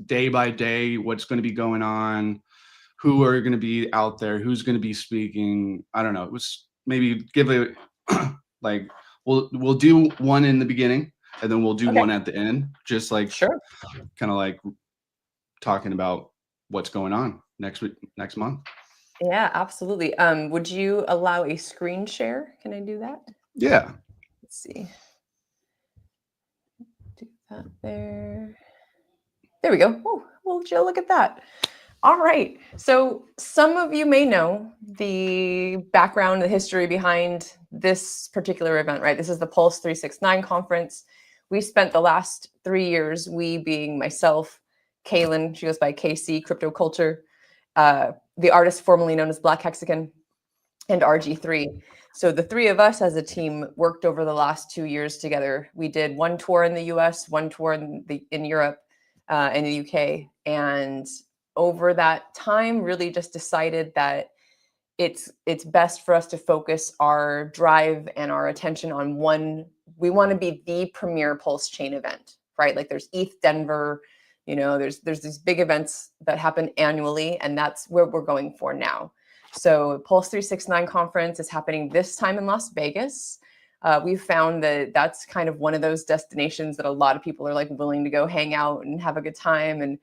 day by day, what's going to be going on, who are going to be out there, who's going to be speaking. I don't know. It was maybe give it like we'll do one in the beginning and then we'll do Okay. one at the end, just like Sure. kind of like talking about what's going on next week, next month. Yeah, absolutely. Would you allow a screen share? Can I do that? Yeah. Let's see. Do that there. There we go. Oh, well, Jill, look at that. All right. So some of you may know the background, the history behind this particular event, right? This is the Pulse 369 conference. We spent the last 3 years, we being myself, Kaylin, she goes by KC, Crypto Culture, the artist formerly known as Black Hexagon, and RG3. So the three of us as a team worked over the last 2 years together. We did one tour in the US, one tour in Europe, in the UK. And over that time, really just decided that it's best for us to focus our drive and our attention on one. We want to be the premier Pulsechain event, right? Like there's ETH Denver, there's these big events that happen annually, and that's where we're going for now. So Pulse 369 conference is happening this time in Las Vegas. We've found that that's kind of one of those destinations that a lot of people are like willing to go hang out and have a good time. And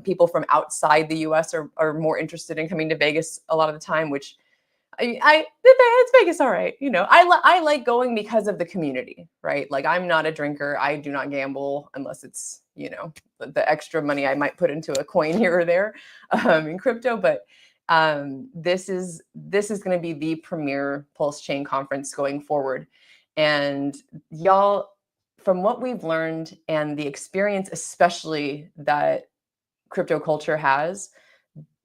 people from outside the US are more interested in coming to Vegas a lot of the time, which it's Vegas, all right. I like going because of the community, right? Like I'm not a drinker. I do not gamble unless it's, the extra money I might put into a coin here or there in crypto. But this is going to be the premier Pulsechain conference going forward. And y'all, from what we've learned and the experience, especially that crypto culture has,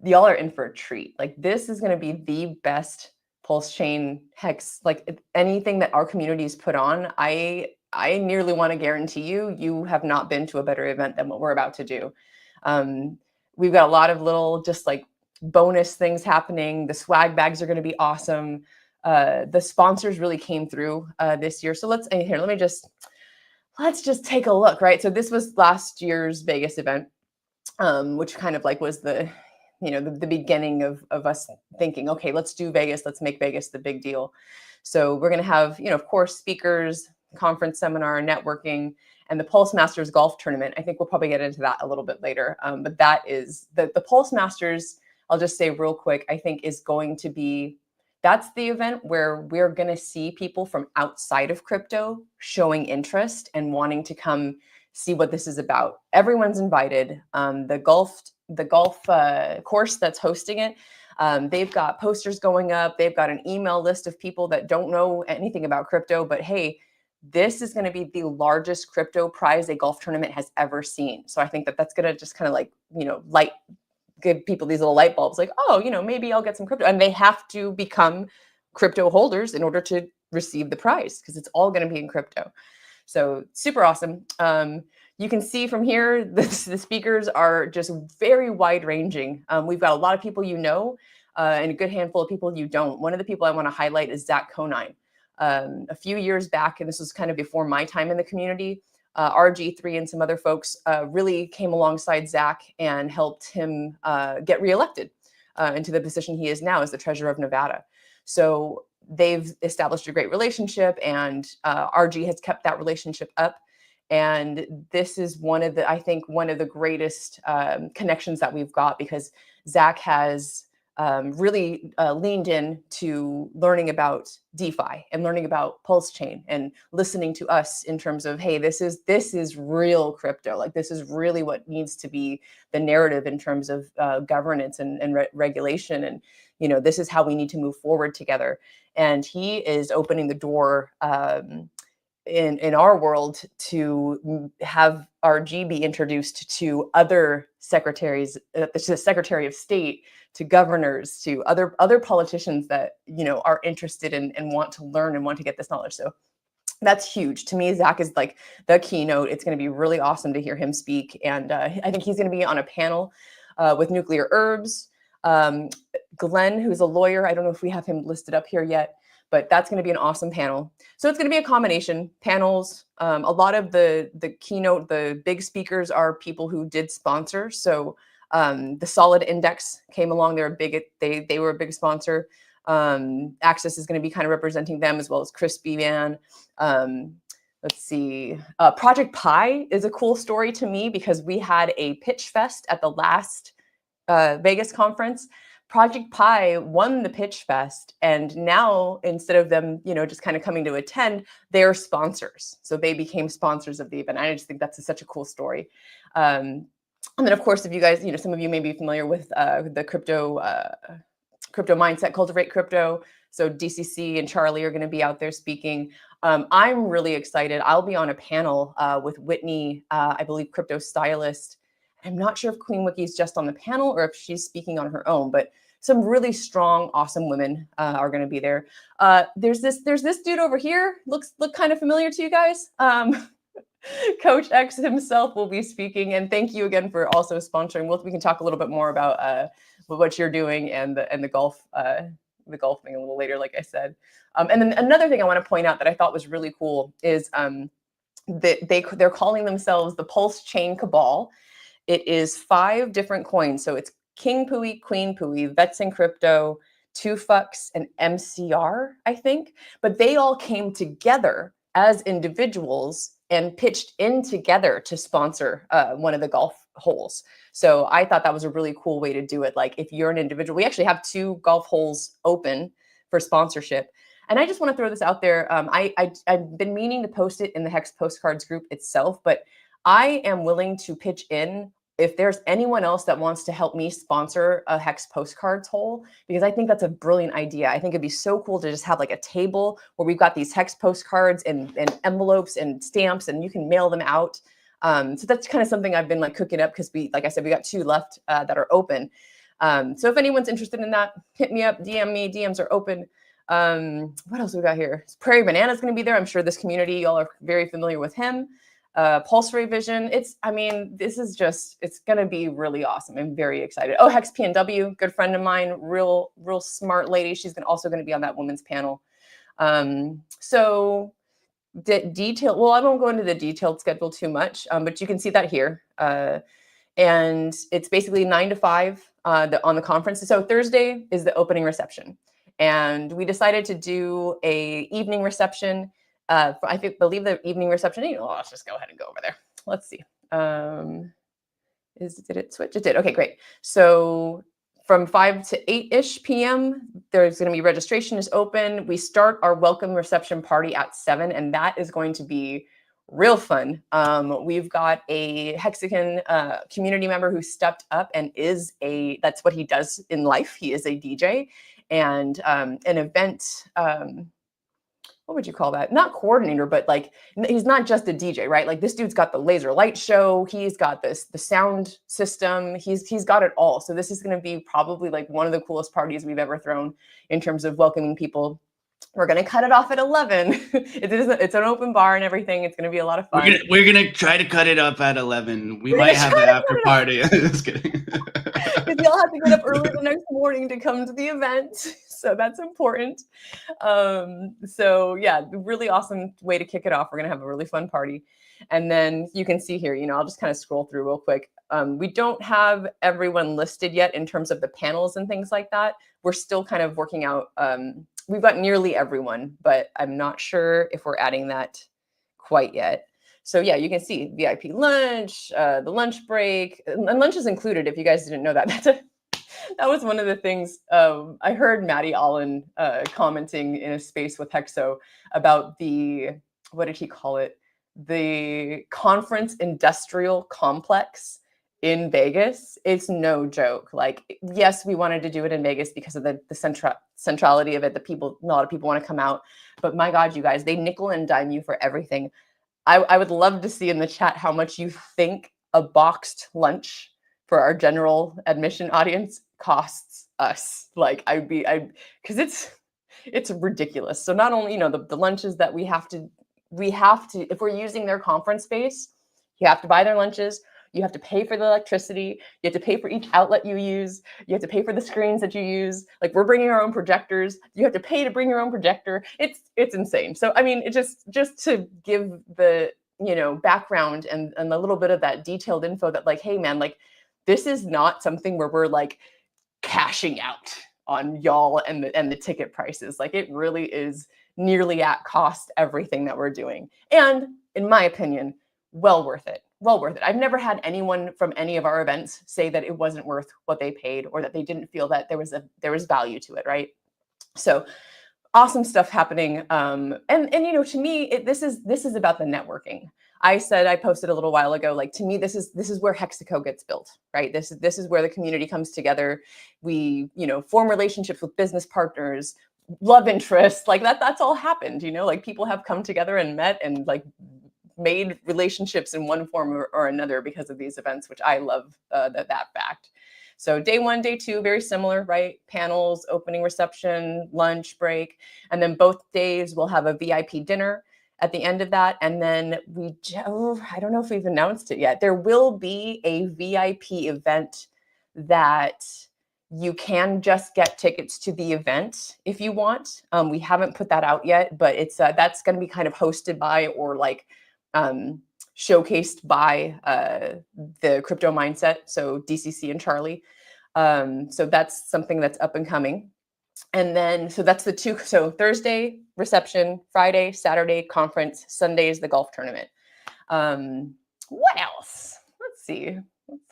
y'all are in for a treat. Like this is going to be the best Pulsechain hex, like anything that our community's put on. I nearly want to guarantee you have not been to a better event than what we're about to do. We've got a lot of little just like bonus things happening. The swag bags are going to be awesome. The sponsors really came through this year. So let's just take a look, right? So this was last year's Vegas event, which kind of like was the beginning of us thinking, okay, let's do Vegas. Let's make Vegas the big deal. So we're going to have, of course, speakers, conference, seminar, networking, and the Pulse Masters golf tournament. I think we'll probably get into that a little bit later. But that is the Pulse Masters. I'll just say real quick, I think is going to be, that's the event where we're going to see people from outside of crypto showing interest and wanting to come see what this is about. Everyone's invited. The golf course that's hosting it, they've got posters going up. They've got an email list of people that don't know anything about crypto, but hey, this is going to be the largest crypto prize a golf tournament has ever seen. So I think that that's going to just kind of like, give people these little light bulbs like, oh, maybe I'll get some crypto. And they have to become crypto holders in order to receive the prize because it's all going to be in crypto. So super awesome. You can see from here, the speakers are just very wide ranging. We've got a lot of people and a good handful of people you don't. One of the people I want to highlight is Zach Conine. A few years back, and this was kind of before my time in the community, RG3 and some other folks really came alongside Zach and helped him get reelected into the position he is now as the treasurer of Nevada. So they've established a great relationship, and RG has kept that relationship up. And this is I think one of the greatest connections that we've got, because Zach has really leaned in to learning about DeFi and learning about Pulsechain and listening to us in terms of, hey, this is real crypto. Like this is really what needs to be the narrative in terms of governance and regulation. And, this is how we need to move forward together. And he is opening the door in our world to have RG be introduced to other secretaries, the Secretary of State, to governors, to other politicians that are interested in and want to learn and want to get this knowledge. So that's huge to me. Zach is like the keynote. It's going to be really awesome to hear him speak, and I think he's going to be on a panel with Nuclear Herbs. Glenn, who's a lawyer, I don't know if we have him listed up here yet, but that's going to be an awesome panel. So it's going to be a combination panels. A lot of the keynote, the big speakers are people who did sponsor. So the Solid Index came along. They were a big sponsor. Access is going to be kind of representing them, as well as Crispy Man. Let's see. Project Pi is a cool story to me because we had a pitch fest at the last Vegas conference. Project Pi won the pitch fest, and now instead of them, just kind of coming to attend, they're sponsors. So they became sponsors of the event. I just think that's such a cool story. And then, of course, if you guys, some of you may be familiar with the crypto mindset, Cultivate Crypto. So DCC and Charlie are going to be out there speaking. I'm really excited. I'll be on a panel with Whitney, I believe, crypto stylist. I'm not sure if Queen Wiki is just on the panel or if she's speaking on her own, but some really strong, awesome women are going to be there. There's this dude over here. Look kind of familiar to you guys. Coach X himself will be speaking, and thank you again for also sponsoring. We can talk a little bit more about what you're doing and the golf thing a little later, like I said. And then another thing I want to point out that I thought was really cool is that they're calling themselves the Pulsechain Cabal. It is 5 different coins. So it's King Pui, Queen Pui, Vets in Crypto, 2Fucks, and MCR, I think. But they all came together as individuals and pitched in together to sponsor one of the golf holes. So I thought that was a really cool way to do it. Like if you're an individual, we actually have 2 golf holes open for sponsorship. And I just want to throw this out there. I've been meaning to post it in the Hex Postcards group itself, but I am willing to pitch in if there's anyone else that wants to help me sponsor a Hex Postcards hole, because I think that's a brilliant idea. I think it'd be so cool to just have like a table where we've got these Hex Postcards and envelopes and stamps, and you can mail them out. So that's kind of something I've been like cooking up because like I said, we got 2 left that are open. So if anyone's interested in that, hit me up, DM me, DMs are open. What else we got here? Prairie Banana's going to be there. I'm sure this community, y'all are very familiar with him. Pulse Ray Vision. It's going to be really awesome. I'm very excited. Oh, Hex PNW, good friend of mine, real smart lady. She's also going to be on that women's panel. So detail. Well, I won't go into the detailed schedule too much, but you can see that here. And it's basically 9 to 5 on the conference. So Thursday is the opening reception, and we decided to do a evening reception. Believe the evening reception. Let's just go ahead and go over there. Let's see. Did it switch? It did. Okay, great. So from 5 to 8-ish p.m., there's going to be registration is open. We start our welcome reception party at 7, and that is going to be real fun. We've got a Hexagon community member who stepped up and that's what he does in life. He is a DJ and an event. What would you call that? Not coordinator, but like he's not just a DJ, right? Like this dude's got the laser light show. He's got the sound system. He's got it all. So this is going to be probably like one of the coolest parties we've ever thrown in terms of welcoming people. We're going to cut it off at 11. It's an open bar and everything. It's going to be a lot of fun. We're gonna try to cut it up at 11. We might have an after party. Just kidding. Because y'all have to get up early the next morning to come to the event. So that's important. So yeah, really awesome way to kick it off. We're going to have a really fun party. And then you can see here, I'll just kind of scroll through real quick. We don't have everyone listed yet in terms of the panels and things like that. We're still kind of working out. We've got nearly everyone, but I'm not sure if we're adding that quite yet. So yeah, you can see VIP lunch, the lunch break, and lunch is included if you guys didn't know that. That was one of the things I heard Maddie Allen commenting in a space with Hexo about what did he call it? The conference industrial complex in Vegas. It's no joke. Like, yes, we wanted to do it in Vegas because of the centrality of it. A lot of people want to come out, but my God, you guys, they nickel and dime you for everything. I would love to see in the chat how much you think a boxed lunch for our general admission audience costs us. Like because it's ridiculous. So not only, the lunches that we have to, if we're using their conference space, you have to buy their lunches. You have to pay for the electricity. You have to pay for each outlet you use. You have to pay for the screens that you use. Like, we're bringing our own projectors. You have to pay to bring your own projector. It's insane. So, I mean, it just to give the, background and a little bit of that detailed info that, like, hey man, like, this is not something where we're like cashing out on y'all and the ticket prices. Like, it really is nearly at cost, everything that we're doing. And in my opinion, well worth it. Well worth it. I've never had anyone from any of our events say that it wasn't worth what they paid, or that they didn't feel that there was value to it, right? So awesome stuff happening. And to me, this is about the networking. I posted a little while ago, like, to me, this is where Hexaco gets built, right? This is where the community comes together. We, form relationships with business partners, love interests, like that's all happened, like, people have come together and met and like made relationships in one form or another because of these events, which I love that fact. So day 1, day 2, very similar, right? Panels, opening reception, lunch break, and then both days we'll have a VIP dinner at the end of that. And then I don't know if we've announced it yet. There will be a VIP event that you can just get tickets to the event if you want. We haven't put that out yet, but it's that's going to be kind of hosted by, or like showcased by the Crypto Mindset, so DCC and Charlie. So that's something that's up and coming. And then, so that's the 2. So Thursday reception, Friday, Saturday conference, Sunday is the golf tournament. What else? Let's see.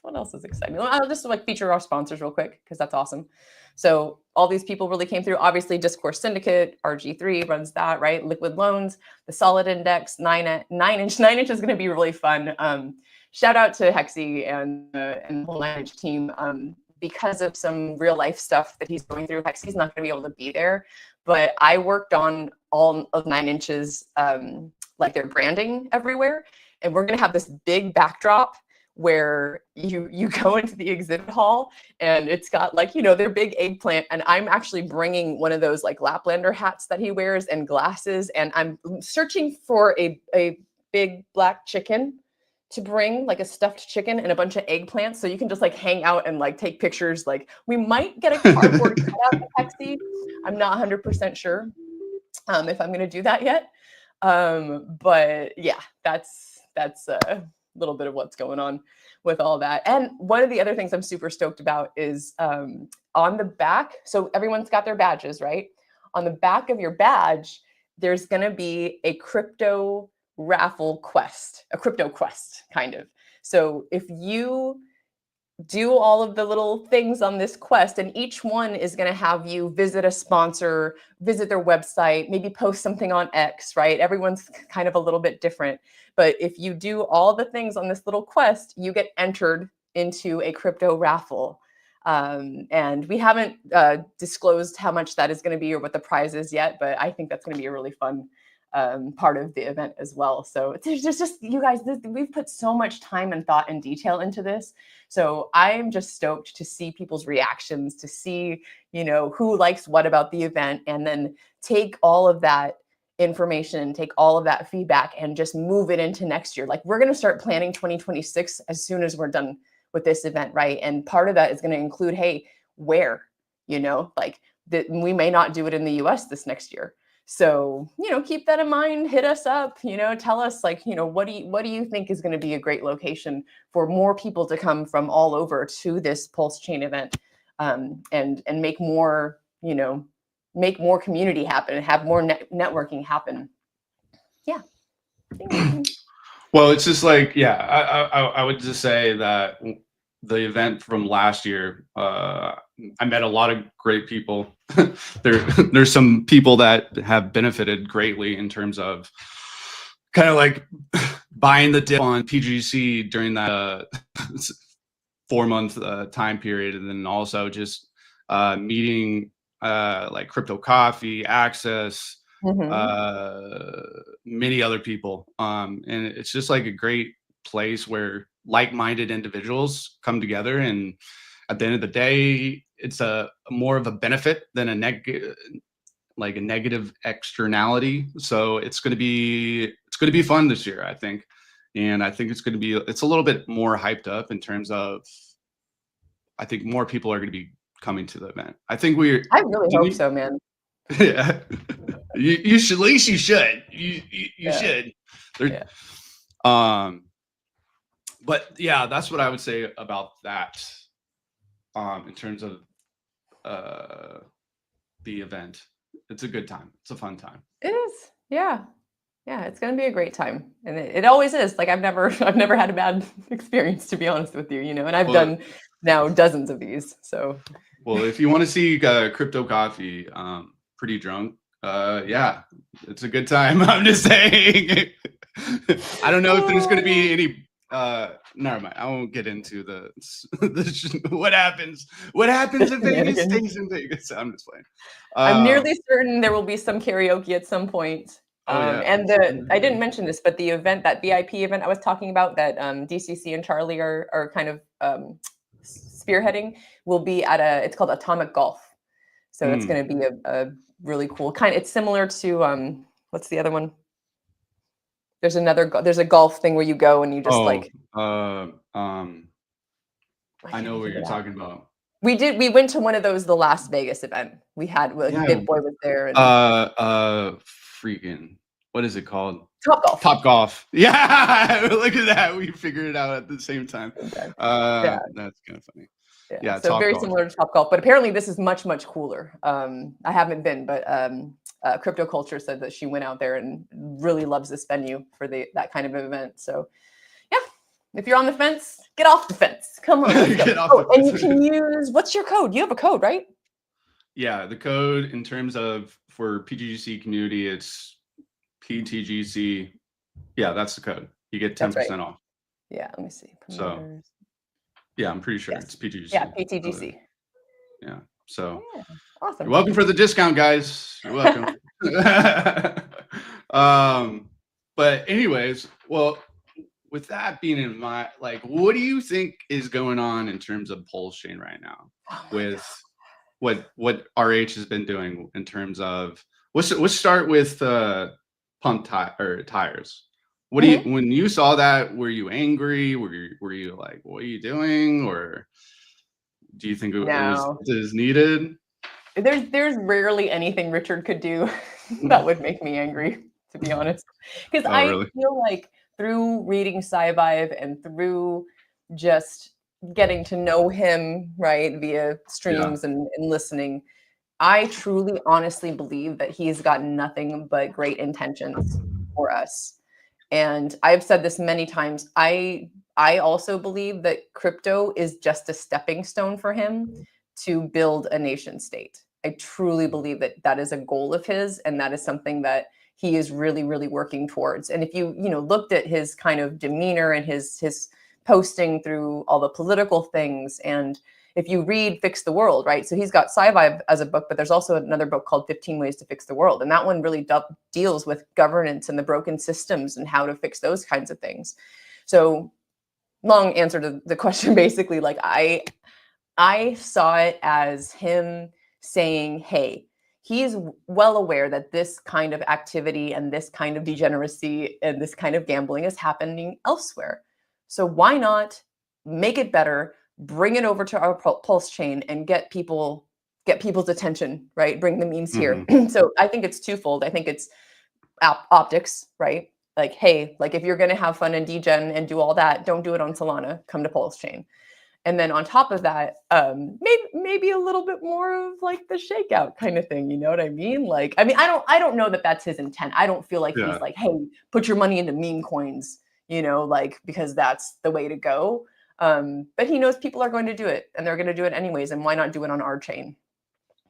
What else is exciting? I'll just like feature our sponsors real quick, because that's awesome. So all these people really came through. Obviously, Discourse Syndicate, RG3 runs that, right? Liquid Loans, the Solid Index, 9 inch. 9 inch is going to be really fun. Shout out to Hexy and the whole 9 inch team. Because of some real life stuff that he's going through, Hexy's not going to be able to be there. But I worked on all of 9 inches, like their branding everywhere. And we're going to have this big backdrop where you go into the exhibit hall, and it's got like, their big eggplant. And I'm actually bringing one of those like Laplander hats that he wears and glasses. And I'm searching for a big black chicken to bring, like a stuffed chicken and a bunch of eggplants, so you can just like hang out and like take pictures. Like, we might get a cardboard cutout of Hexy. I'm not 100% sure if I'm going to do that yet. But yeah, that's a little bit of what's going on with all that. And one of the other things I'm super stoked about is on the back. So everyone's got their badges, right? On the back of your badge, there's going to be a crypto raffle quest, a crypto quest kind of. So if you do all of the little things on this quest, and each one is going to have you visit a sponsor, visit their website, maybe post something on X, right? Everyone's kind of a little bit different. But if you do all the things on this little quest, you get entered into a crypto raffle. And we haven't disclosed how much that is going to be or what the prize is yet, but I think that's going to be a really fun part of the event as well. So there's just you guys, we've put so much time and thought and detail into this. So I'm just stoked to see people's reactions, to see, who likes what about the event, and then take all of that information, take all of that feedback, and just move it into next year. Like, we're going to start planning 2026 as soon as we're done with this event, right? And part of that is going to include, hey, where, like that we may not do it in the US this next year. So, keep that in mind, hit us up, tell us like, what do you think is going to be a great location for more people to come from all over to this Pulsechain event, and make more, make more community happen and have more networking happen. Yeah. Well, it's just like, yeah, I would just say that the event from last year, I met a lot of great people. There's some people that have benefited greatly in terms of kind of like buying the dip on PGC during that 4-month time period, and then also just meeting like Crypto Coffee, Access, many other people, and it's just like a great place where like-minded individuals come together, and at the end of the day, it's a more of a benefit than a negative externality. So it's going to be fun this year, I think. and I think it's a little bit more hyped up in terms of, I think more people are going to be coming to the event. I think I really hope so, man. yeah, you should, at least you should, you Yeah. should. Yeah. But yeah, that's what I would say about that. In terms of the event, it's a good time. It's a fun time. It is. Yeah. Yeah, it's gonna be a great time. And it always is. Like I've never had a bad experience, to be honest with you, and I've Well, done now dozens of these. So well, if you want to see Crypto Coffee pretty drunk, yeah, it's a good time. I'm just saying. I don't know if there's going to be any never mind. I won't get into the what happens in Vegas stays in Vegas. I'm just playing. I'm nearly certain there will be some karaoke at some point. Oh yeah. And I didn't mention this, but the event, that VIP event I was talking about, that DCC and Charlie are kind of spearheading, will be at it's called Atomic Golf. So it's going to be a really cool kind. It's similar to what's the other one? There's a golf thing where you go and you just I know what you're talking about. We went to one of those, the Las Vegas event. We had Big Boy was there. And, freaking, what is it called? Top Golf. Yeah, look at that. We figured it out at the same time. Okay. That's kind of funny. Yeah, so very similar to Top Golf, but apparently this is much, much cooler. I haven't been, but Crypto Culture said that she went out there and really loves this venue for that kind of event. So yeah, if you're on the fence, get off the fence. Come on. Get off the fence. And you can use, what's your code? You have a code, right? Yeah, the code in terms of for PTGC community, it's PTGC. Yeah, that's the code. You get 10% off. Yeah, let me see. So yeah, I'm pretty sure it's PTGC. Yeah, PTGC. Yeah. So awesome. You're welcome for the discount, guys. You're welcome. But anyways, well, with that being in mind, like, what do you think is going on in terms of Pulsechain right now with what RH has been doing in terms of, let's start with pump tires. What do you, when you saw that, were you angry? Were you like, what are you doing? Or do you think it was needed? There's rarely anything Richard could do that would make me angry, to be honest. Because I feel like through reading Sci-Vibe and through just getting to know him, right, via streams and listening, I truly, honestly believe that he's got nothing but great intentions for us. And I've said this many times. I also believe that crypto is just a stepping stone for him to build a nation state. I truly believe that that is a goal of his, and that is something that he is really, really working towards. And if you looked at his kind of demeanor and his posting through all the political things, and if you read Fix the World, right? So he's got Sci-Vibe as a book, but there's also another book called 15 Ways to Fix the World. And that one really deals with governance and the broken systems and how to fix those kinds of things. So long answer to the question, basically, like I saw it as him saying, hey, he's well aware that this kind of activity and this kind of degeneracy and this kind of gambling is happening elsewhere. So why not make it better, bring it over to our Pulsechain and get people's attention, right? Bring the memes here. So I think it's twofold. I think it's optics, right? Like, hey, like if you're going to have fun in Degen and do all that, don't do it on Solana, come to Pulsechain. And then on top of that, maybe a little bit more of like the shakeout kind of thing. You know what I mean? Like, I mean, I don't know that that's his intent. I don't feel like he's like, hey, put your money into meme coins, like, because that's the way to go. But he knows people are going to do it, and they're going to do it anyways. And why not do it on our chain?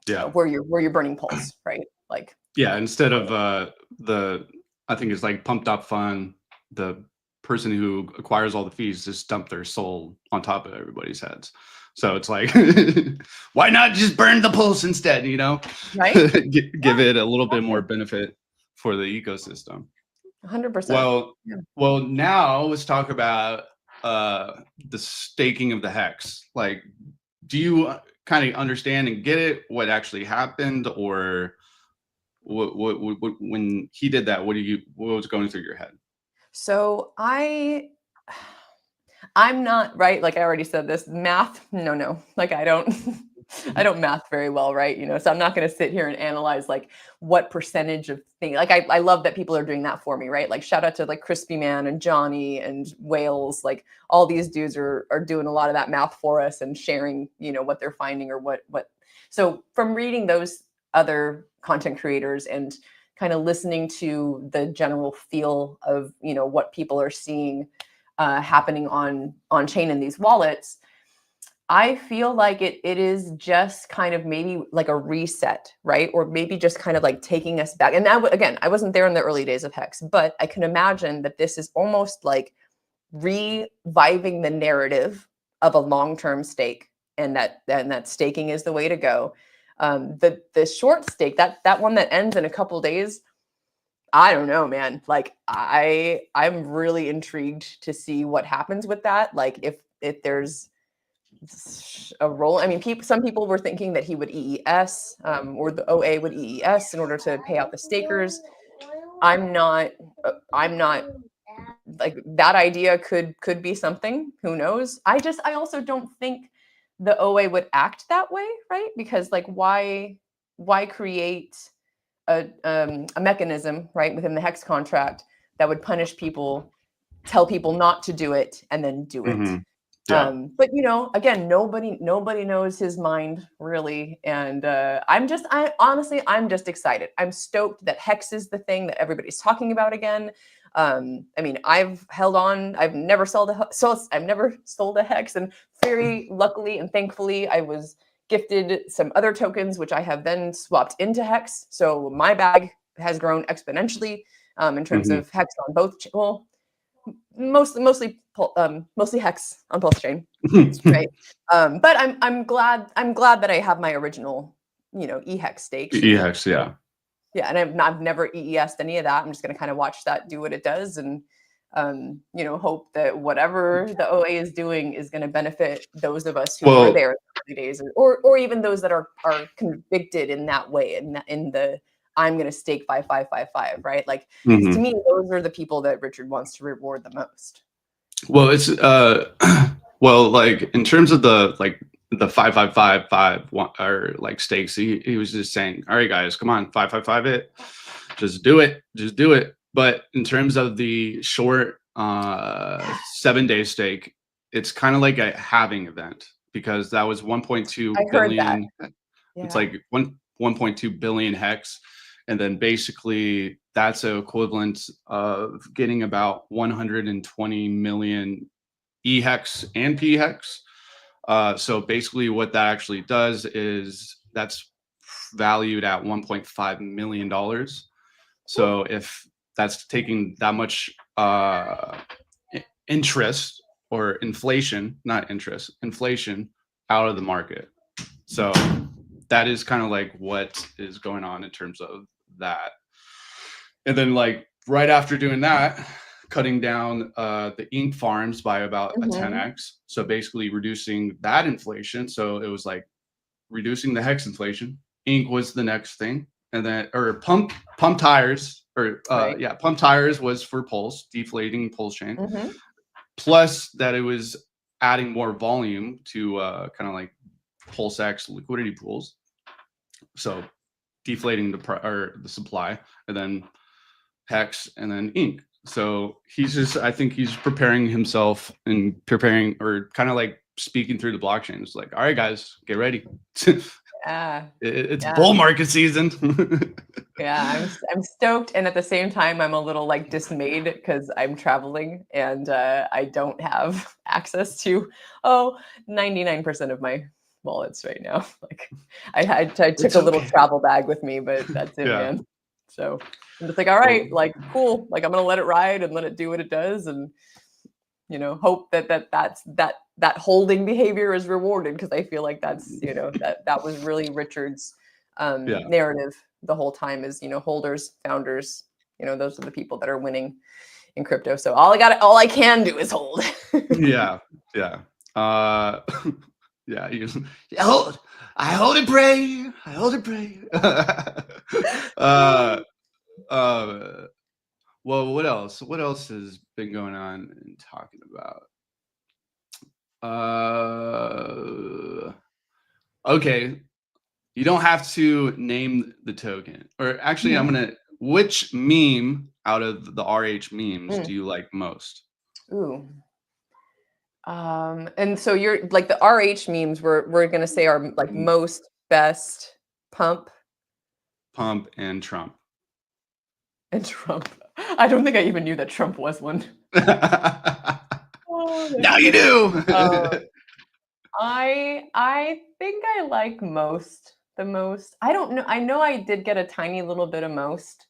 Yeah, where you're burning Pulse, right? Like, yeah, instead of I think it's like Pumped Up Fun, the person who acquires all the fees just dump their soul on top of everybody's heads. So it's like, why not just burn the Pulse instead? Right? Give it a little bit more benefit for the ecosystem. 100%. Well, now let's talk about the staking of the hex. Like, do you kind of understand and get it what actually happened, or what when he did that, what was going through your head? So I'm not right. Like I already said this math. No, like I don't, I don't math very well. Right. So I'm not going to sit here and analyze like what percentage of things, like I love that people are doing that for me. Right. Like shout out to like Crispy Man and Johnny and Wales, like all these dudes are doing a lot of that math for us and sharing, what they're finding or what. So from reading those other content creators and kind of listening to the general feel of, what people are seeing happening on chain in these wallets, I feel like it is just kind of maybe like a reset, right? Or maybe just kind of like taking us back. And that, again, I wasn't there in the early days of Hex, but I can imagine that this is almost like reviving the narrative of a long-term stake, and that staking is the way to go. The short stake, that one that ends in a couple days, I don't know, man. Like I'm really intrigued to see what happens with that. Like if there's a role. I mean, some people were thinking that he would EES, or the OA would EES in order to pay out the stakers. I'm not. I'm not like that idea could be something. Who knows? I also don't think the OA would act that way, right? Because like why create a mechanism, right, within the Hex contract that would punish people, tell people not to do it, and then do it. Yeah. But again, nobody knows his mind really, and I'm just excited. I'm stoked that Hex is the thing that everybody's talking about again. I mean, I've held on. I've never sold a Hex, and very luckily and thankfully, I was gifted some other tokens, which I have then swapped into Hex. So my bag has grown exponentially in terms of Hex on both. Well, mostly Hex on Pulsechain, right? But I'm glad that I have my original, eHex stakes. EHEX, yeah. Yeah, and I've never EES'd any of that. I'm just going to kind of watch that do what it does, and hope that whatever the OA is doing is going to benefit those of us who were there in the early days, or even those that are convicted in that way, in the I'm going to stake 5555, right? Like to me, those are the people that Richard wants to reward the most. Well, it's well, like in terms of the 5555 or like stakes, he was just saying, all right, guys, come on, 555 it, just do it. But in terms of the short 7-day stake, it's kind of like a halving event, because that was 1.2 billion. Yeah. It's like 1.2 billion Hex. And then basically that's equivalent of getting about 120 million EHEX and PHEX. So basically what that actually does is that's valued at $1.5 million. So if that's taking that much interest or inflation, not interest, inflation out of the market. So that is kind of like what is going on in terms of that. And then like right after doing that, cutting down the ink farms by about a 10x. So basically reducing that inflation. So it was like reducing the Hex inflation. Ink was the next thing. And then, or pump tires, or pump tires was for Pulse, deflating Pulsechain. Plus that it was adding more volume to kind of like PulseX liquidity pools. So deflating the supply, and then Hex, and then Ink. So I think he's preparing himself and preparing, or kind of like speaking through the blockchain. It's like, all right, guys, get ready. It's bull market season. Yeah, I'm stoked, and at the same time, I'm a little like dismayed because I'm traveling and I don't have access to 99% of my wallets right now. Like I took a little travel bag with me, but that's it, man. So I'm just like, all right, like cool, like I'm gonna let it ride and let it do what it does, and hope that holding behavior is rewarded, because I feel like that's that was really Richard's narrative the whole time, is holders, founders, those are the people that are winning in crypto. So all I can do is hold. Yeah. I hold and pray. Well, what else? What else has been going on and talking about? Okay. You don't have to name the token. Or actually, I'm Mhm. gonna. Which meme out of the RH memes Mm. do you like most? Ooh. And so you're like the RH memes we're gonna say are like Mhm. most best pump Pump and Trump. and Trump. I don't think I even knew that Trump was one. Oh, that's Now you funny. Uh, do. I think I like the most. I don't know. I know I did get a tiny little bit of most,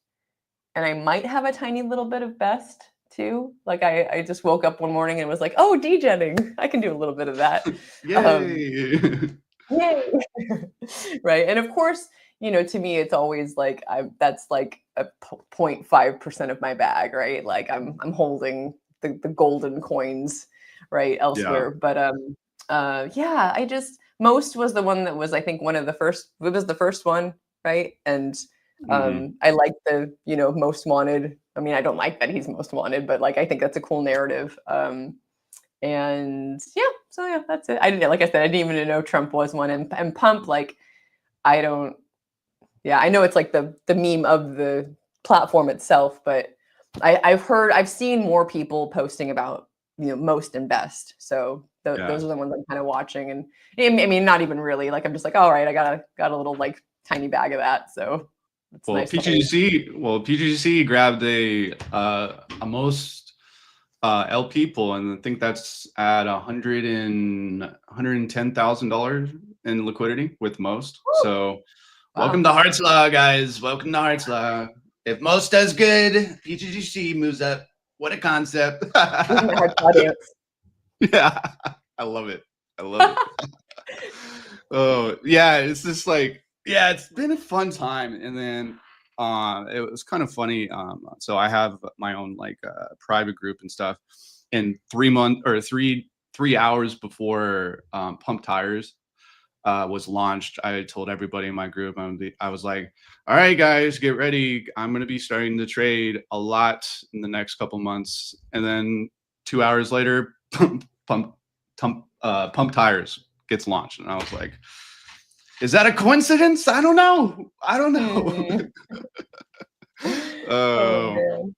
and I might have a tiny little bit of best too. Like I just woke up one morning and was like, oh, degenning. I can do a little bit of that. Um, Yay. Yay. Right. And of course, to me, it's always like that's like a 0.5% of my bag, right? Like I'm holding the golden coins, right, Yeah. elsewhere. But yeah, I just most was the one that was, I think, one of the first, it was the first one, right? And Mhm. I like the, most wanted. I mean, I don't like that he's most wanted, but like I think that's a cool narrative. And yeah, so yeah, that's it. I didn't, like I said, I didn't even know Trump was one. And Pump, like, I don't, yeah, I know it's like the meme of the platform itself, but I've seen more people posting about, most and best. So Yeah. those are the ones I'm kind of watching. And I mean, not even really, like, I'm just like, all right, I got a little like tiny bag of that. So it's Well, nice to hold. PGC grabbed a most LP pool, and I think that's at $110,000 in liquidity with most. Woo! So welcome Wow. to Heart's Law, guys. Welcome to Heart's Law. If most does good, PGC moves up. What a concept. Doing my hard audience. Yeah, I love it. I love it. Oh, yeah, it's just like, yeah, it's been a fun time. And then it was kind of funny. So I have my own like private group and stuff. And 3 months or 3 hours before Pump Tires was launched, I told everybody in my group, I was like, all right, guys, get ready. I'm going to be starting to trade a lot in the next couple months. And then 2 hours later, Pump Tires gets launched. And I was like, is that a coincidence? I don't know. I don't know. Hmm. Oh uh, man.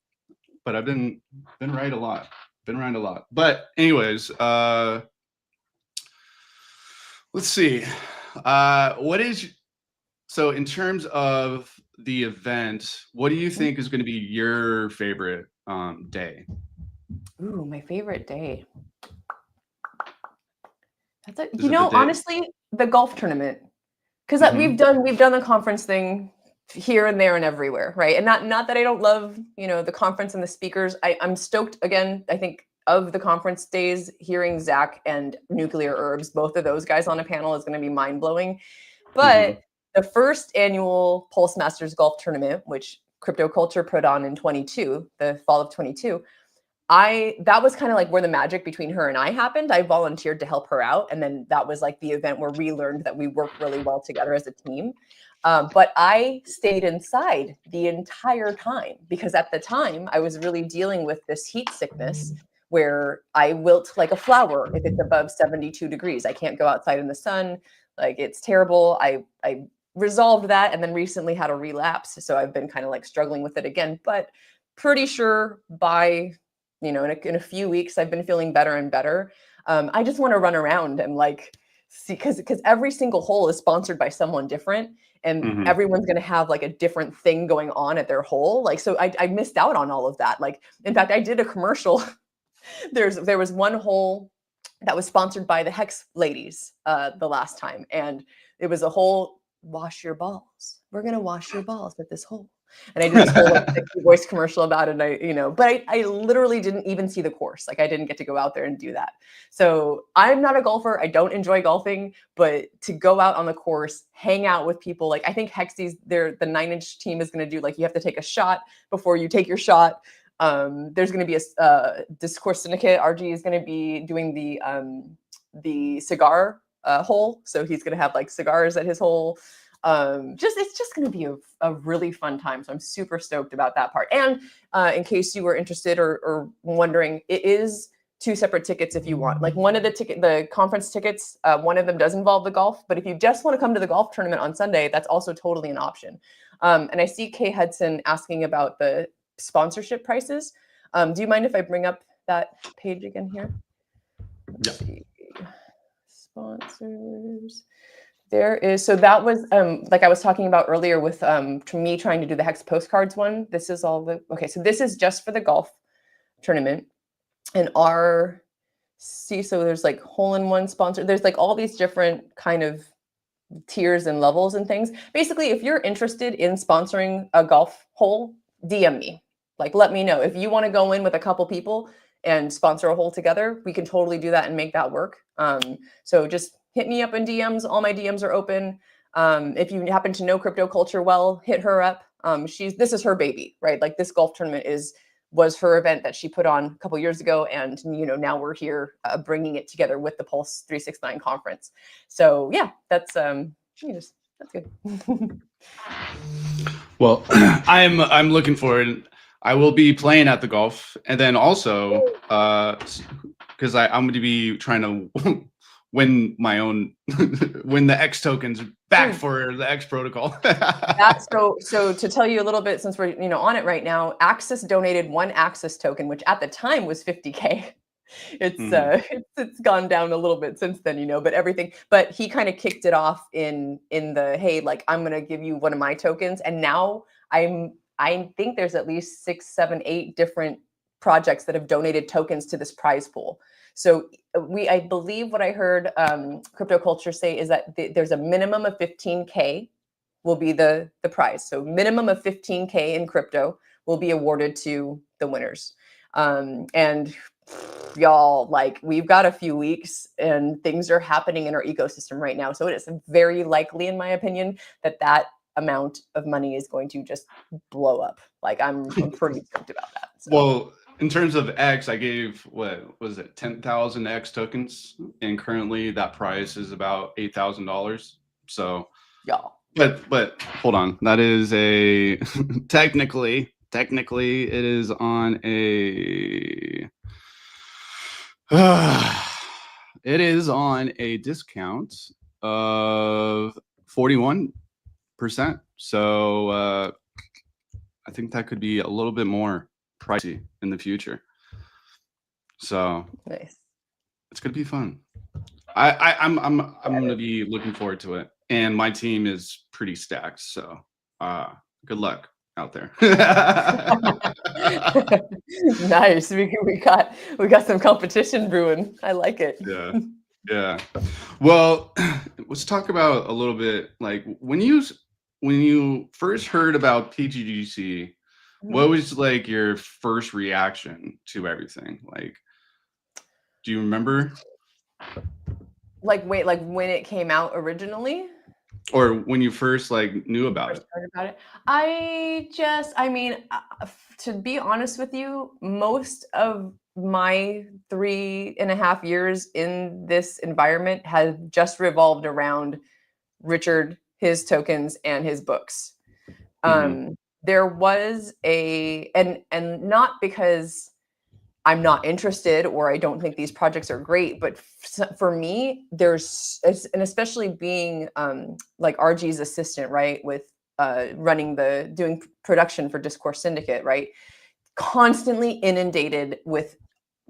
but I've been right a lot. Been right a lot. But anyways, let's see. What is So in terms of the event, what do you think is going to be your favorite day? Ooh, my favorite day. That's a, Is it the day? honestly, the golf tournament. Because Hmm. we've done the conference thing here and there and everywhere, right? And not that I don't love, the conference and the speakers. I'm stoked again. I think of the conference days, hearing Zach and Nuclear Herbs, both of those guys on a panel is going to be mind blowing. Hmm. But the first annual Pulse Masters Golf Tournament, which Crypto Culture put on in 22, the fall of 22, that was kind of like where the magic between her and I happened. I volunteered to help her out, and then that was like the event where we learned that we work really well together as a team. But I stayed inside the entire time because at the time I was really dealing with this heat sickness where I wilt like a flower if it's above 72 degrees. I can't go outside in the sun. Like, it's terrible. I resolved that and then recently had a relapse. So I've been kind of like struggling with it again, but pretty sure by, in a few weeks, I've been feeling better and better. I just want to run around and like see, because every single hole is sponsored by someone different, and Hmm. everyone's going to have like a different thing going on at their hole. Like, so I missed out on all of that. Like, in fact, I did a commercial. There was one hole that was sponsored by the Hex ladies the last time, and it was a whole wash your balls. We're gonna wash your balls at this hole. And I did this whole like sexy voice commercial about it. And but I literally didn't even see the course. Like, I didn't get to go out there and do that. So I'm not a golfer. I don't enjoy golfing, but to go out on the course, hang out with people, like I think Hexy's the 9-inch team is going to do, like, you have to take a shot before you take your shot. There's going to be a Discourse Syndicate. RG is going to be doing the cigar hole, so he's going to have like cigars at his hole. It's just going to be a really fun time. So I'm super stoked about that part. And in case you were interested or wondering, it is 2 separate tickets if you want. Like one of the conference tickets, one of them does involve the golf, but if you just want to come to the golf tournament on Sunday, that's also totally an option. And I see Kay Hudson asking about the sponsorship prices. Do you mind if I bring up that page again here? Let's see. Sponsors. There is, so that was like I was talking about earlier with me trying to do the Hex postcards one. This is all okay, so this is just for the golf tournament. And so there's like hole-in-one sponsor. There's like all these different kind of tiers and levels and things. Basically, if you're interested in sponsoring a golf hole, DM me. Like, let me know. If you want to go in with a couple people and sponsor a hole together, we can totally do that and make that work. So just hit me up in DMs. All my DMs are open. If you happen to know crypto culture well, hit her up. This is her baby, right? Like this golf tournament was her event that she put on a couple years ago, and now we're here bringing it together with the Pulse 369 conference. So yeah, that's good. Well, I'm looking forward. I will be playing at the golf, and then also because I'm going to be trying to win my own win the X tokens back for the X protocol. So to tell you a little bit, since we're on it right now, Axis donated 1 Axis token, which at the time was 50K. It's gone down a little bit since then, but he kind of kicked it off in the, hey, like I'm gonna give you one of my tokens, and now I think there's at least 6, 7, 8 different projects that have donated tokens to this prize pool. So I believe what I heard crypto culture say is that there's a minimum of 15K will be the prize. So minimum of 15K in crypto will be awarded to the winners. And y'all, like, we've got a few weeks and things are happening in our ecosystem right now. So it is very likely, in my opinion, that amount of money is going to just blow up. Like I'm pretty stoked about that. So. Well, in terms of X, I gave, what was it, 10,000 X tokens, and currently that price is about $8,000. So, y'all. But hold on, that is a technically it is on a it is on a discount of 41%. So I think that could be a little bit more pricey in the future. So nice. It's gonna be fun. I'm gonna be looking forward to it, and my team is pretty stacked. So good luck out there. Nice. We got some competition brewing. I like it. Yeah. Well, let's talk about a little bit, like when you first heard about PGGC, what was like your first reaction to everything? Like, do you remember? Like, wait, like when it came out originally? Or when you first knew about it? I mean, to be honest with you, most of my 3.5 years in this environment has just revolved around Richard, his tokens, and his books. There was and not because I'm not interested or I don't think these projects are great, but for me, and especially being like RG's assistant, right, with doing production for Discourse Syndicate, right, constantly inundated with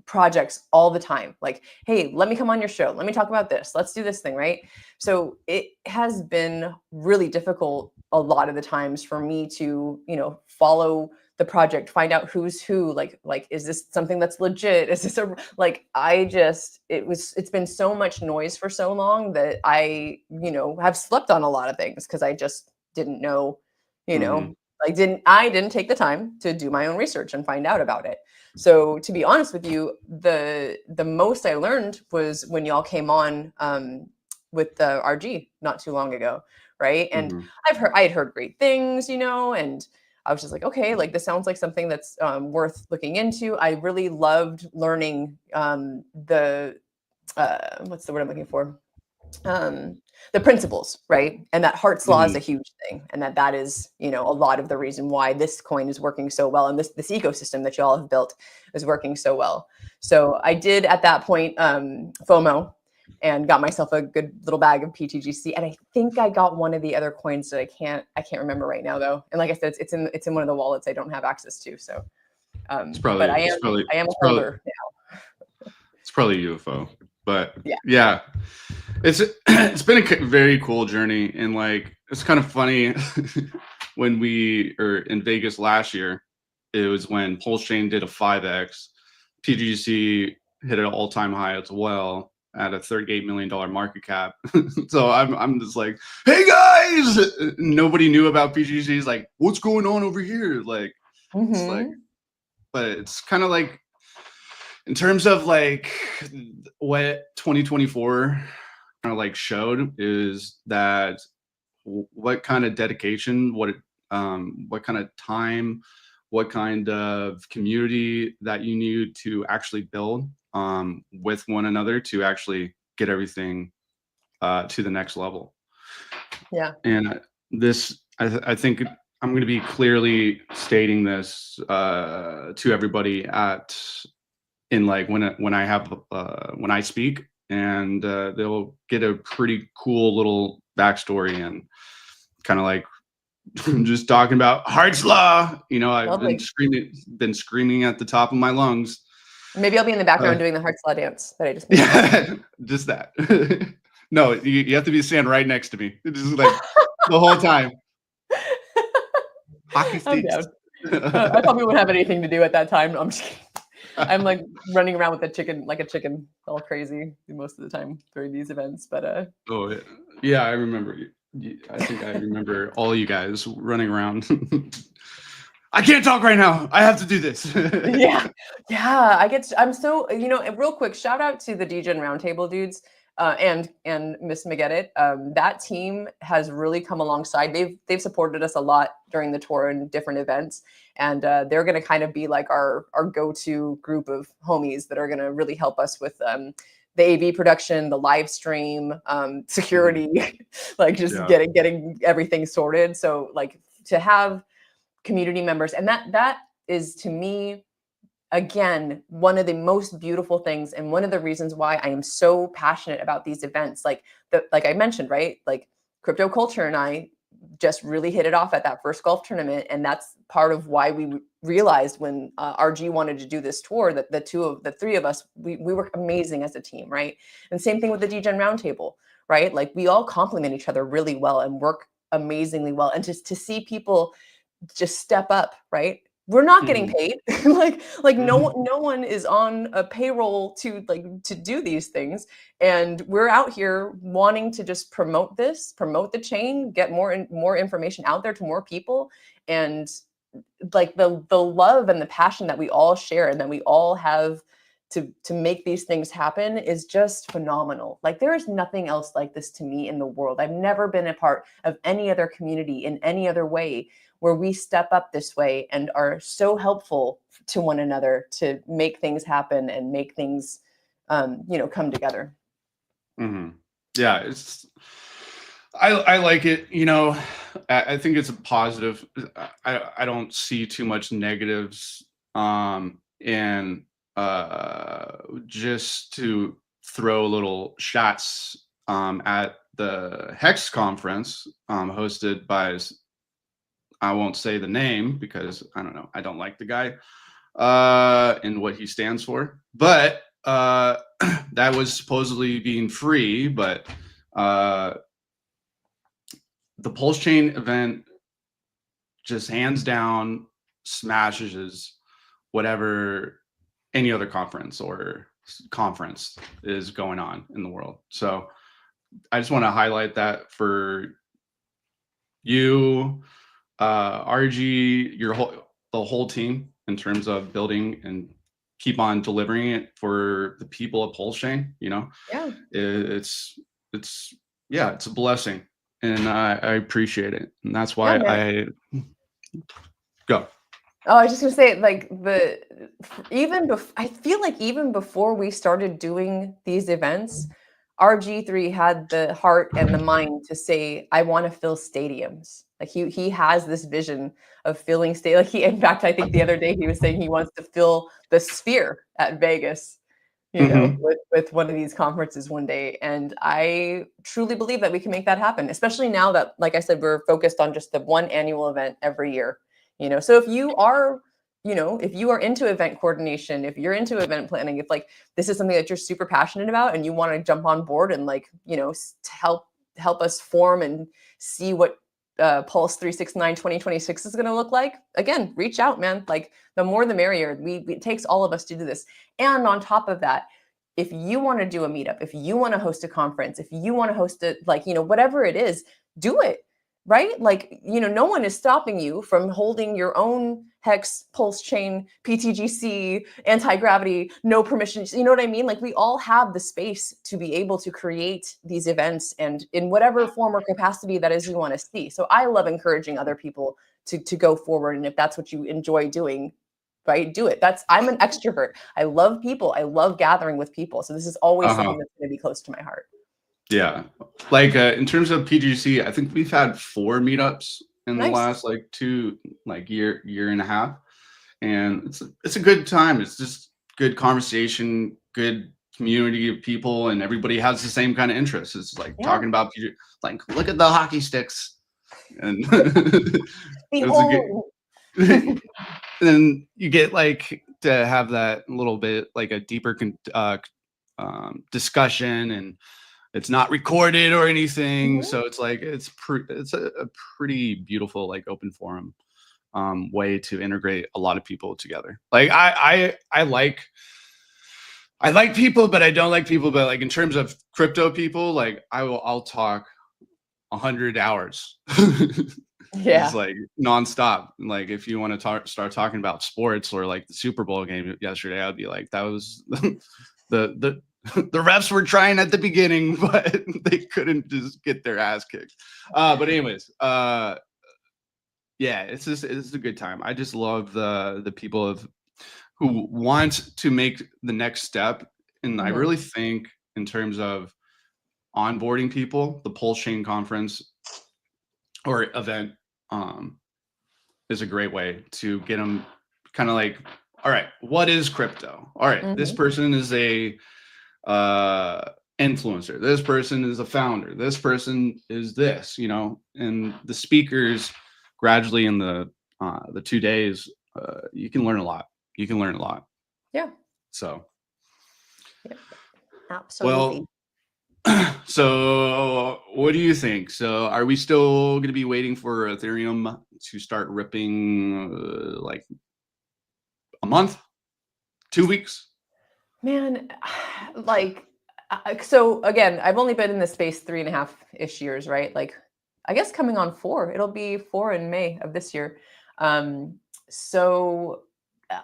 projects all the time. Like, hey, let me come on your show. Let me talk about this. Let's do this thing, right? So it has been really difficult a lot of the times for me to, follow the project, find out who's who, like, is this something that's legit? Is this it's been so much noise for so long that I, have slept on a lot of things because I just didn't know, I didn't take the time to do my own research and find out about it. So to be honest with you, the most I learned was when y'all came on with the RG not too long ago, right? And I had heard great things, and I was just like, okay, like this sounds like something that's worth looking into. I really loved learning what's the word I'm looking for? the principles, right? And that Hart's law is a Mhm. huge thing, and that is, you know, a lot of the reason why this coin is working so well, and this ecosystem that you all have built is working so well. So I did at that point FOMO and got myself a good little bag of PTGC, and I think I got one of the other coins that I can't remember right now though. And like I said, it's in one of the wallets I don't have access to. So, It's but probably I it's am probably I am a it's probably holder. it's probably UFO. But Yeah. yeah, it's been a very cool journey, and like it's kind of funny when we are in Vegas last year. It was when Pulsechain did a 5x, PGC hit an all-time high as well at a $38 million market cap. So I'm just like, hey guys, nobody knew about PGC's. Like, what's going on over here? Like, it's like, Hmm. but it's kind of like in terms of like what 2024 kind of like showed is that what kind of dedication, what kind of time, what kind of community that you need to actually build with one another to actually get everything to the next level. Yeah. And I think I'm going to be clearly stating this to everybody in like when I speak, and they'll get a pretty cool little backstory and kind of like just talking about Hart's Law. You know, I've Lovely. been screaming at the top of my lungs. Maybe I'll be in the Uh, background doing the Hart's Law dance that I just made. yeah, just that. No, you have to be standing right next to me. It's just like the whole time. Hockey I'm sticks. down. I probably wouldn't have anything to do at that time. No, I'm just kidding. I'm like running around with a chicken, like a chicken, all crazy most of the time during these events. But Oh yeah, yeah, I remember. I think I remember all you guys running around. I can't talk right now. I have to do this. yeah, yeah, I'm so, you know, and real quick, shout out to the Degen Roundtable dudes. And Miss McGettit, that team has really come alongside. They've supported us a lot during the tour and different events, and they're going to kind of be like our go-to group of homies that are going to really help us with the AV production, the live stream, Mhm. security, like just Yeah. getting everything sorted. So like to have community members, and that is to me again one of the most beautiful things, and one of the reasons why I am so passionate about these events. Like I mentioned, right, like crypto culture and I just really hit it off at that first golf tournament, and that's part of why we realized when RG wanted to do this tour that the three of us, we were amazing as a team, right? And same thing with the Degen Roundtable, right? Like we all complement each other really well and work amazingly well, and just to see people just step up, right? We're not getting Mhm. paid. like Mhm. no one is on a payroll to do these things. And we're out here wanting to just promote the chain, get more information out there to more people. And like the love and the passion that we all share and that we all have to make these things happen is just phenomenal. Like there is nothing else like this to me in the world. I've never been a part of any other community in any other way where we step up this way and are so helpful to one another to make things happen and make things come together. Mhm. Yeah, I like it. You know, I think it's a positive. I don't see too much negatives. And just to throw little shots at the Hex conference hosted by I won't say the name because I don't know. I don't like the guy and what he stands for. But that was supposedly being free, but uh, the Pulse Chain event just hands down smashes whatever any other conference is going on in the world. So I just want to highlight that for you, RG, the whole team in terms of building and keep on delivering it for the people of Pulsechain. You know, Yeah. it's yeah, it's a blessing, and I appreciate it, and that's Yeah, why man. I go. Oh, I was just gonna say, like I feel like even before we started doing these events, RG3 had the heart and the mind to say, I want to fill stadiums. Like he has this vision of filling like he, in fact, I think the other day he was saying he wants to fill the Sphere at Vegas, with one of these conferences one day. And I truly believe that we can make that happen, especially now that, like I said, we're focused on just the one annual event every year. So if you are, if you are into event coordination, if you're into event planning, if like this is something that you're super passionate about and you want to jump on board and like, to help us form and see what Pulse 369 2026 is going to look like, again, reach out, man. Like the more the merrier. It takes all of us to do this. And on top of that, if you want to do a meetup, if you want to host a conference, if you want to host it, like, whatever it is, do it. Right? Like, no one is stopping you from holding your own Hex, Pulsechain, PTGC, anti-gravity, no permissions. You know what I mean? Like we all have the space to be able to create these events and in whatever form or capacity that is you want to see. So I love encouraging other people to go forward. And if that's what you enjoy doing, right, do it. I'm an extrovert. I love people. I love gathering with people. So this is always something that's going to be close to my heart. Yeah. Like in terms of PGC, I think we've had 4 meetups in the last year and a half. And it's a good time. It's just good conversation, good community of people, and everybody has the same kind of interests. It's like talking about like, look at the hockey sticks. And then you get like to have that little bit like a deeper discussion, and it's not recorded or anything. So it's like it's a pretty beautiful like open forum way to integrate a lot of people together. Like I like people, but I don't like people. But like in terms of crypto people, like I'll talk 100 hours. It's like nonstop. Like if you want to start talking about sports or like the Super Bowl game yesterday, I'd be like, that was the refs were trying at the beginning, but they couldn't just get their ass kicked. But anyways, yeah, it's a good time. I just love the people who want to make the next step. And I really think in terms of onboarding people, the Pulsechain conference or event is a great way to get them kind of like, all right, what is crypto? All right, this person is a influencer. This person is a founder. This person is this, and the speakers gradually in the 2 days, you can learn a lot. Yeah. So. Yeah. Absolutely. Well, so what do you think? So are we still going to be waiting for Ethereum to start ripping like a month, 2 weeks? Man, like, so again, I've only been in this space 3.5-ish years, right? Like, I guess coming on 4, it'll be 4 in May of this year. So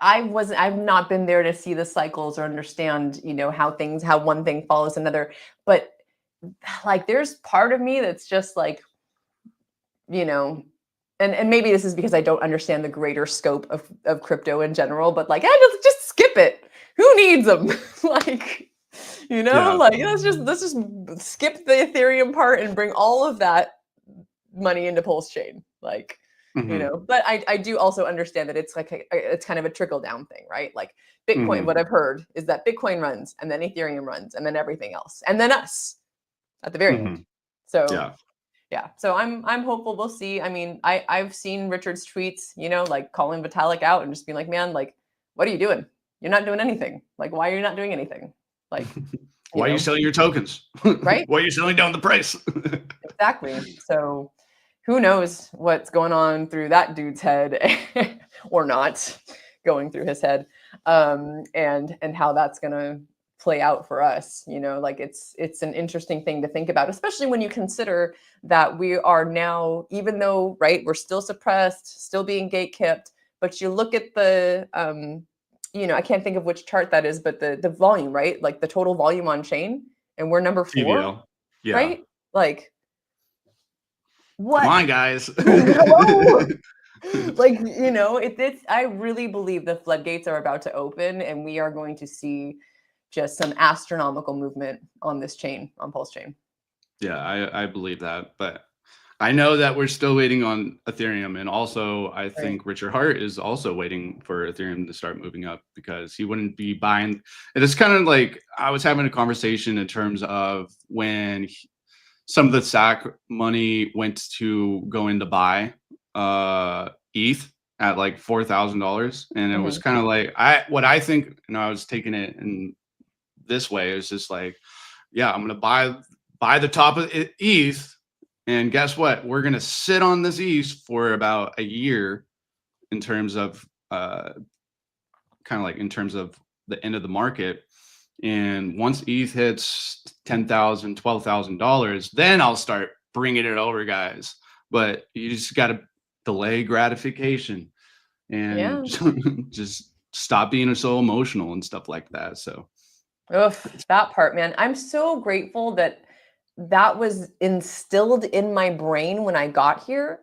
I've not been there to see the cycles or understand, how one thing follows another. But like, there's part of me that's just like, and maybe this is because I don't understand the greater scope of crypto in general, but like, just skip it. Who needs them? Like, like let's just skip the Ethereum part and bring all of that money into Pulsechain. Like, but I do also understand that it's like it's kind of a trickle down thing, right? Like Bitcoin, what I've heard is that Bitcoin runs and then Ethereum runs and then everything else and then us at the very end. So yeah. So I'm hopeful. We'll see. I mean, I've seen Richard's tweets, like calling Vitalik out and just being like, man, like, what are you doing? You're not doing anything. Like, why are you not doing anything? Like, why are you selling your tokens? Right? Why are you selling down the price? Exactly. So who knows what's going on through that dude's head or not going through his head, and how that's going to play out for us. Like it's an interesting thing to think about, especially when you consider that we are now, even though, right, we're still suppressed, still being gatekept, but you look at the, I can't think of which chart that is, but the volume, right? Like the total volume on chain, and we're number 4, TVL. Yeah. Right? Like, what? Come on, guys. Hello. Like, I really believe the floodgates are about to open and we are going to see just some astronomical movement on this chain, on Pulsechain. Yeah, I believe that, but I know that we're still waiting on Ethereum, and also I think Richard Hart is also waiting for Ethereum to start moving up because he wouldn't be buying. And it's kind of like I was having a conversation in terms of when some of the SAC money went to go in to buy ETH at like $4,000, and it was kind of like what I think, I was taking it in this way. It's just like, yeah, I'm gonna buy the top of ETH. And guess what? We're gonna sit on this ETH for about a year in terms of kind of like in terms of the end of the market. And once ETH hits $10,000, $12,000, then I'll start bringing it over, guys. But you just got to delay gratification and just stop being so emotional and stuff like that. So, that part, man. I'm so grateful that was instilled in my brain when I got here,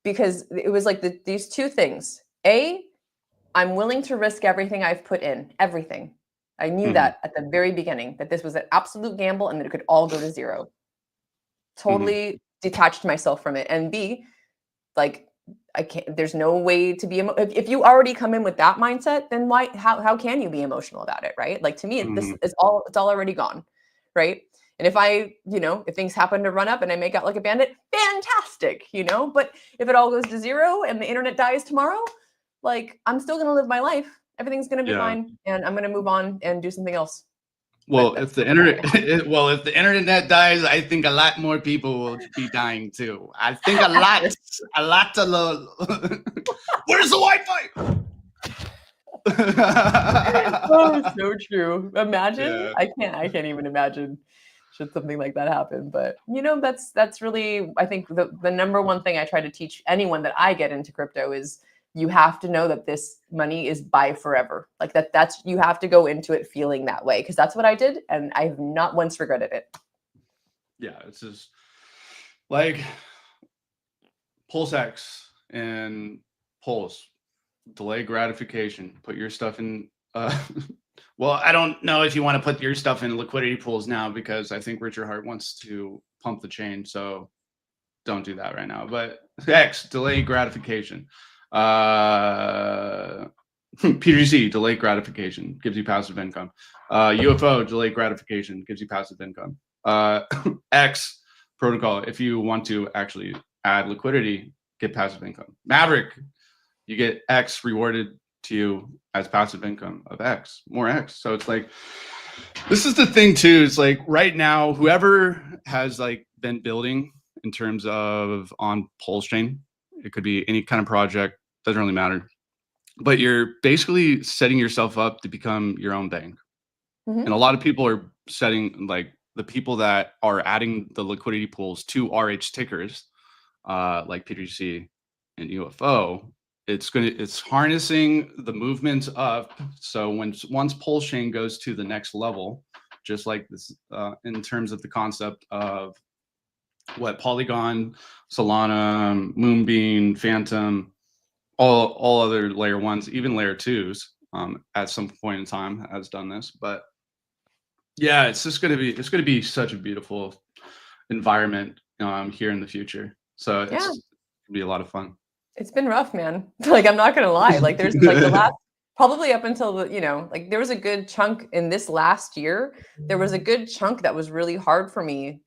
because it was like these two things. A, I'm willing to risk everything I've put in, everything. I knew that at the very beginning, that this was an absolute gamble and that it could all go to zero. Totally detached myself from it. And B, like, I can't, there's no way to be, if you already come in with that mindset, then how can you be emotional about it? Right? Like, to me, it's all already gone. Right. And if if things happen to run up and I make out like a bandit, fantastic, but if it all goes to zero and the internet dies tomorrow, like, I'm still going to live my life. Everything's going to be fine. And I'm going to move on and do something else. Well, if the internet dies, I think a lot more people will be dying too. I think a lot to love. Where's the Wi-Fi? Oh, so true. Imagine. I can't even imagine should something like that happen. But that's really, I think, the number one thing I try to teach anyone that I get into crypto is you have to know that this money is by forever. Like that's you have to go into it feeling that way, because that's what I did, and I've not once regretted it. Yeah, it's just like PulseX and Pulse, delay gratification. Put your stuff in. Well, I don't know if you want to put your stuff in liquidity pools now, because I think Richard Hart wants to pump the chain. So don't do that right now. But X, delay gratification. PGC, delayed gratification, gives you passive income. UFO, delayed gratification, gives you passive income. X protocol, if you want to actually add liquidity, get passive income. Maverick, you get X rewarded to you as passive income of X, more X. So it's like, this is the thing too. It's like right now, whoever has like been building in terms of on Pulsechain, it could be any kind of project, doesn't really matter. But you're basically setting yourself up to become your own bank. And a lot of people are setting, like, the people that are adding the liquidity pools to RH tickers, like PGC and UFO, it's harnessing the movements up. So once Pulsechain goes to the next level, just like this, in terms of the concept of what Polygon, Solana, Moonbeam, Phantom, all other layer ones, even layer twos, at some point in time has done this. But yeah, it's going to be such a beautiful environment here in the future. So it's going to be a lot of fun. It's been rough, man. Like, I'm not gonna lie. Like, there's like the last, probably up until like, there was a good chunk in this last year. There was a good chunk that was really hard for me,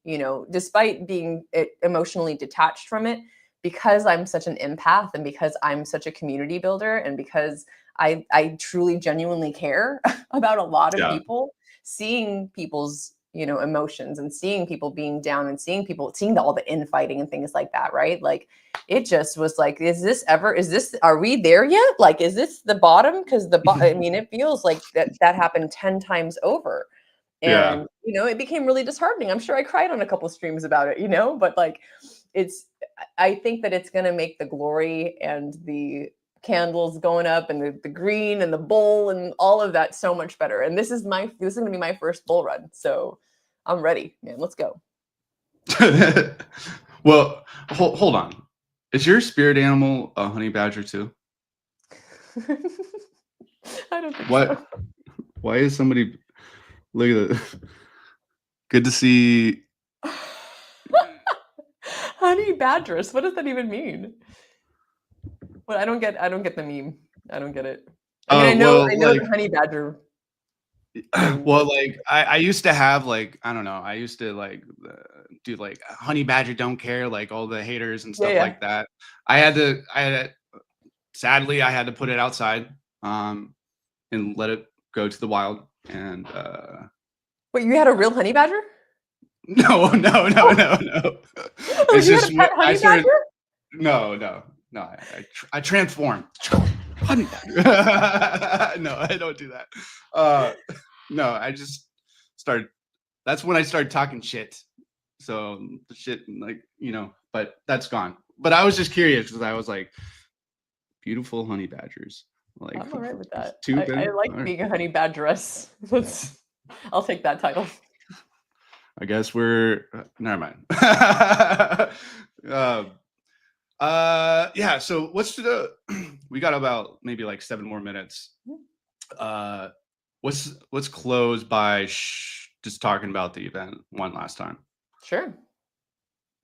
despite being emotionally detached from it, because I'm such an empath and because I'm such a community builder and because I truly genuinely care about a lot of people, seeing people's emotions and seeing people being down and seeing all the infighting and things like that, right? Like, it just was like, are we there yet? Like, is this the bottom? Because I mean, it feels like that happened 10 times over. And it became really disheartening. I'm sure I cried on a couple streams about it, but like, I think that it's going to make the glory and the candles going up and the green and the bull and all of that so much better. And this is going to be my first bull run. So I'm ready, man. Let's go. Well, hold on. Is your spirit animal a honey badger too? I don't think so. Why is somebody Look at it. Good to see. Honey badgerous. What does that even mean? What I don't get the meme. I don't get it. I mean, Oh, I well, know like, the honey badger thing. well, like I used to have like I don't know. I used to like do like honey badger don't care, like all the haters and Yeah, stuff yeah. like that. I had to sadly I had to put it outside and let it go to the wild and Wait, you had a real honey badger? no, no, no, Oh, no, no. oh, It's you had a just pet what I honey started. badger? No, no, no. I transformed. Honey badger. No, I don't do that. Uh, no, I just started. That's when I started talking shit. So the shit, like but that's gone. But I was just curious because I was like, beautiful honey badgers. Like I'm all right with that. two of I them. like All right. being a honey badgeress. Let's I'll take that title. I guess we're never mind. um, yeah. So what's the? We got about maybe like 7 more minutes. Uh, let's close by just talking about the event one last time. Sure.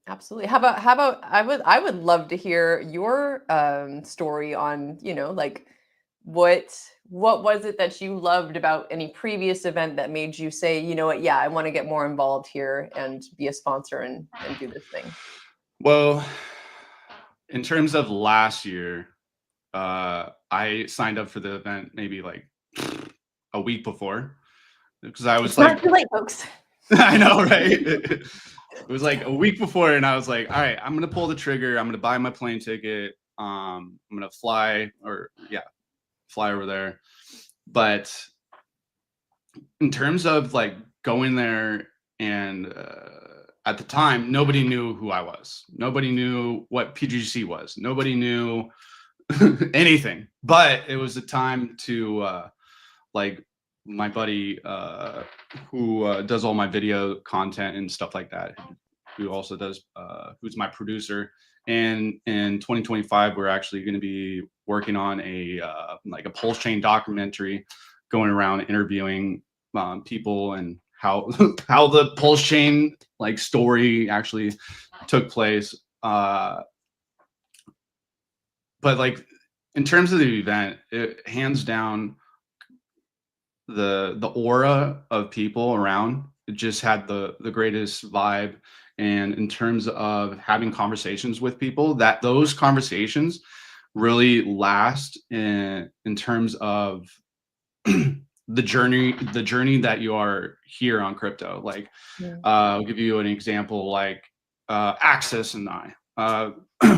Absolutely. How about I would love to hear your story on, like what what was it that you loved about any previous event that made you say, you know what, yeah, I want to get more involved here and be a sponsor and do this thing. Well, in terms of last year, I signed up for the event maybe like a week before because I was It's not like, too late, folks. I know, right? It was like a week before, and I was like, all right, I'm gonna pull the trigger. I'm gonna buy my plane ticket. I'm gonna fly over there. But in terms of like going there and at the time, nobody knew who I was. Nobody knew what PGC was. Nobody knew anything. But it was a time to like my buddy who does all my video content and stuff like that, who also does who's my producer. And in 2025, we're actually going to be working on a like a Pulsechain documentary, going around interviewing people and how how the Pulsechain like story actually took place. But like in terms of the event, it hands down the aura of people around, it just had the greatest vibe. And in terms of having conversations with people, that those conversations really last in terms of the journey that you are here on crypto. Like Mm. I'll give you an example. Like Axis and I,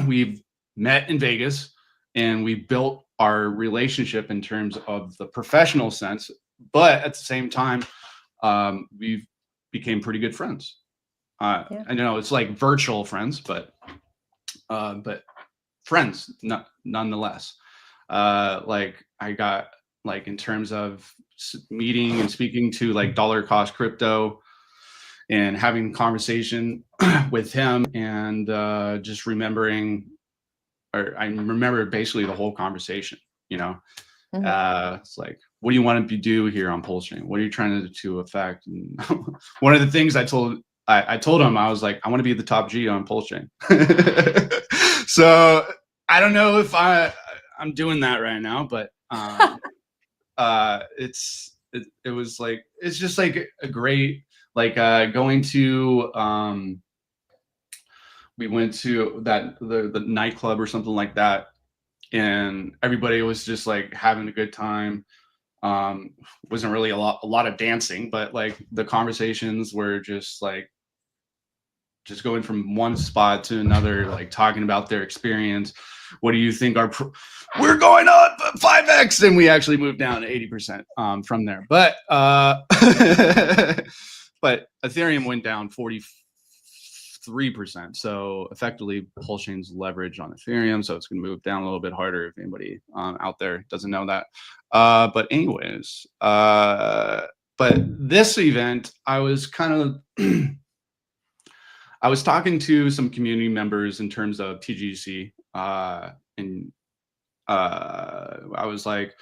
we've met in Vegas and we built our relationship in terms of the professional sense, but at the same time, we've became pretty good friends. Yeah. I know it's like virtual friends, but friends nonetheless. Like I got like in terms of meeting and speaking to like dollar cost crypto and having conversation with him and just remembering, or I remember basically the whole conversation, you know. Mhm. It's like, what do you want to do here on Pulsechain? What are you trying to affect? And one of the things I told him, I was like, I want to be the top G on Pulsechain. So I don't know if I'm doing that right now, but it was like it's just like a great like going to we went to the nightclub or something like that, and everybody was just like having a good time. Wasn't really a lot of dancing, but like the conversations were just like just going from one spot to another, like talking about their experience. What do you think we're going on 5x, and we actually moved down to 80% from there. But but Ethereum went down 43%. So effectively, Pulsechain's leverage on Ethereum, so it's going to move down a little bit harder if anybody out there doesn't know that. But anyways, but this event, I was kind of I was talking to some community members in terms of TGC, and I was like,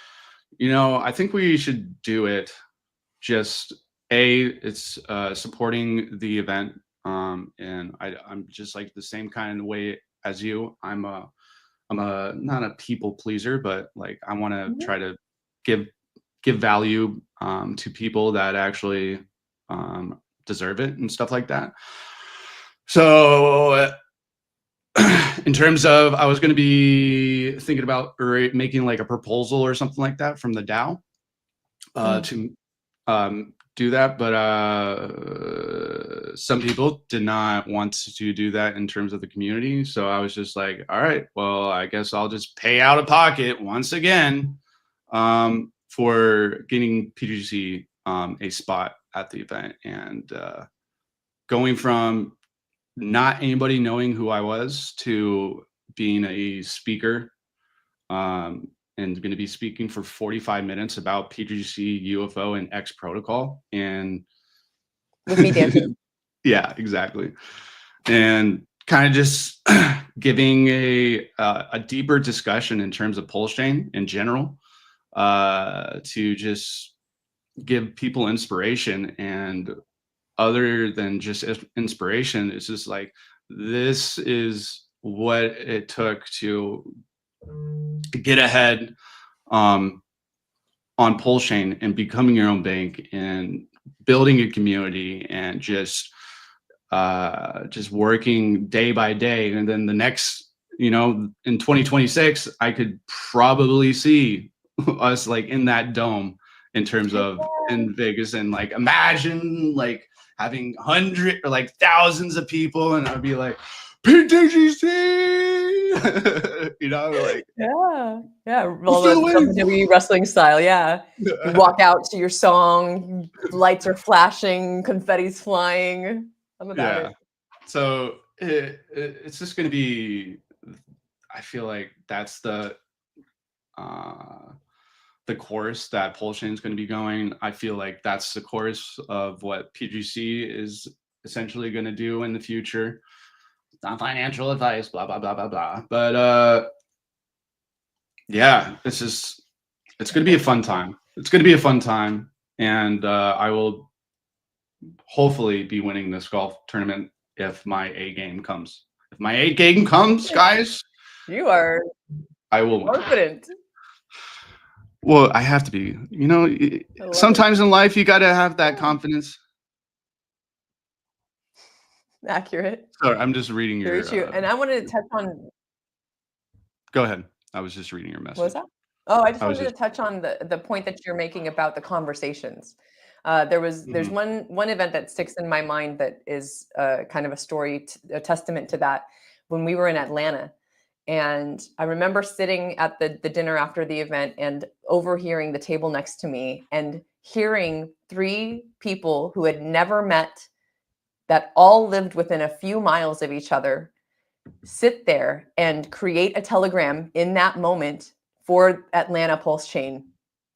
I think we should do it just it's supporting the event, and I'm just like the same kind of way as you. I'm a not a people pleaser, but like I want to Mhm. try to give give value to people that actually deserve it and stuff like that. So in terms of, I was going to be thinking about making like a proposal or something like that from the DAO Mm. to do that, but some people did not want to do that in terms of the community. So I was just like, all right, well, I guess I'll just pay out of pocket once again for getting PGC a spot at the event, and going from not anybody knowing who I was to being a speaker, and going to be speaking for 45 minutes about PGC, UFO, and X protocol. And With me dancing. yeah, exactly. And kind of just giving a deeper discussion in terms of Pulsechain in general, to just give people inspiration. And other than just inspiration, it's just like, this is what it took to get ahead um, on Pulsechain and becoming your own bank and building a community and just working day by day. And then the next, in 2026, I could probably see us like in that dome in terms of in Vegas, and like imagine like having hundred or like thousands of people, and I'd be like, PTGC, like Yeah, yeah. what's Well, the the wave? WWE wrestling style. Yeah, you walk out to your song, lights are flashing, confetti's flying. I'm about Yeah. it. So it's just going to be, I feel like that's uh, the course that Pulsechain is going to be going. I feel like that's the course of what PGC is essentially going to do in the future. Not financial advice, blah, blah, blah, blah, blah. But yeah, it's going to be a fun time. It's going to be a fun time. And I will hopefully be winning this golf tournament if my A game comes. If my A game comes, guys, You are I will win. confident. Well, I have to be. I love it. Sometimes in life you got to have that confidence. Accurate. Sorry, I'm just reading Very your. true. And I wanted to touch on Go ahead. I was just reading your what was message. that? Oh, I just I was wanted to just. touch on the point that you're making about the conversations. There's Mhm. one event that sticks in my mind that is kind of a story, a testament to that. When we were in Atlanta, and I remember sitting at the dinner after the event and overhearing the table next to me and hearing three people who had never met, that all lived within a few miles of each other, sit there and create a telegram in that moment for Atlanta Pulsechain.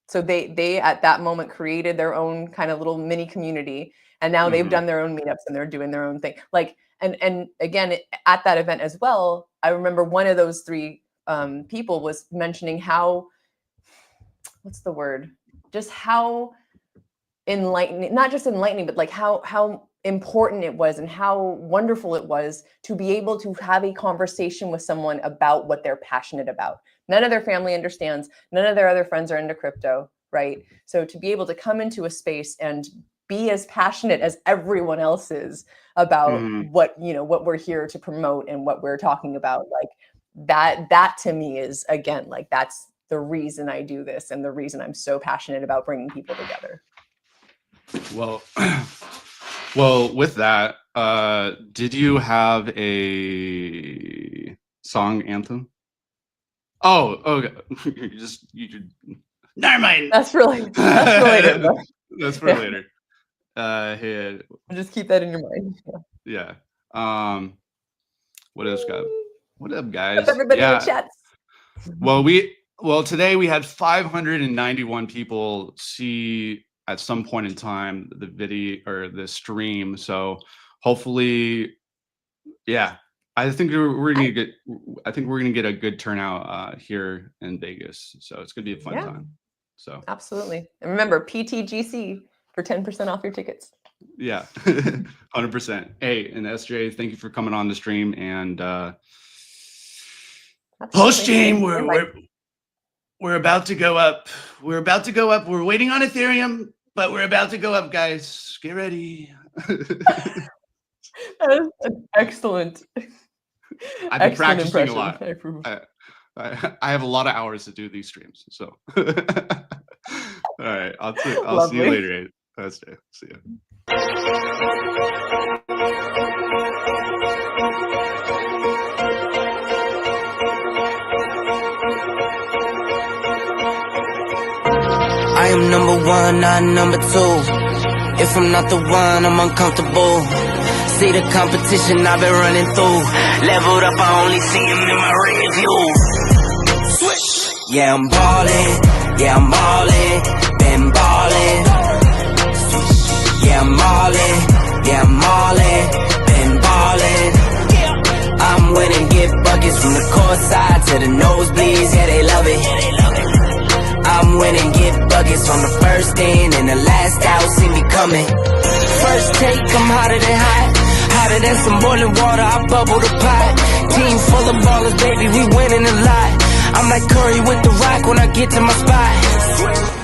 So they at that moment created their own kind of little mini community, and now they've Mhm. done their own meetups and they're doing their own thing. Like, and again, at that event as well, I remember one of those three people was mentioning how, what's the word, just how enlightening, not just enlightening, but like how important it was and how wonderful it was to be able to have a conversation with someone about what they're passionate about. None of their family understands, none of their other friends are into crypto, right? So to be able to come into a space and be as passionate as everyone else is about Mhm. what we're here to promote and what we're talking about, like that to me is, again, like that's the reason I do this and the reason I'm so passionate about bringing people together. Well, well, with that, did you have a song anthem? Oh, okay. Never mind. That's related though. That's for Yeah, later. Here, just keep that in your mind. yeah. Um, what else got? What up, What's up, guys? everybody in the Yeah. chats? Well, today we had 591 people see at some point in time the video or the stream. So hopefully, yeah, I think we're gonna get. I think we're gonna get a good turnout here in Vegas. So it's gonna be a fun Yeah, time. So absolutely. And remember, PTGC. for 10% off your tickets. Yeah, 100%. Hey, and SJ, thank you for coming on the stream. And Pulsechain, we're about to go up. We're about to go up. We're waiting on Ethereum, but we're about to go up, guys. Get ready. That is excellent. I've been practicing a impression. lot. I have a lot of hours to do these streams. So, all right, I'll see you later. SJ. See you. I am number one, not number two. If I'm not the one, I'm uncomfortable. See the competition I've been running through. Leveled up, I only see him in my rear view. Switch. Yeah, I'm ballin'. Yeah, I'm ballin'. Been ballin'. Yeah, I'm ballin'. Yeah, I'm ballin'. Been ballin'. I'm winning, get buckets from the court side to the nosebleeds. Yeah, they love it. I'm winning, get buckets on the first in and the last out, see me coming. First take, I'm hotter than hot. Hotter than some boiling water, I bubble the pot. Team full of ballers, baby, we winning a lot. I'm like Curry with the rock when I get to my spot.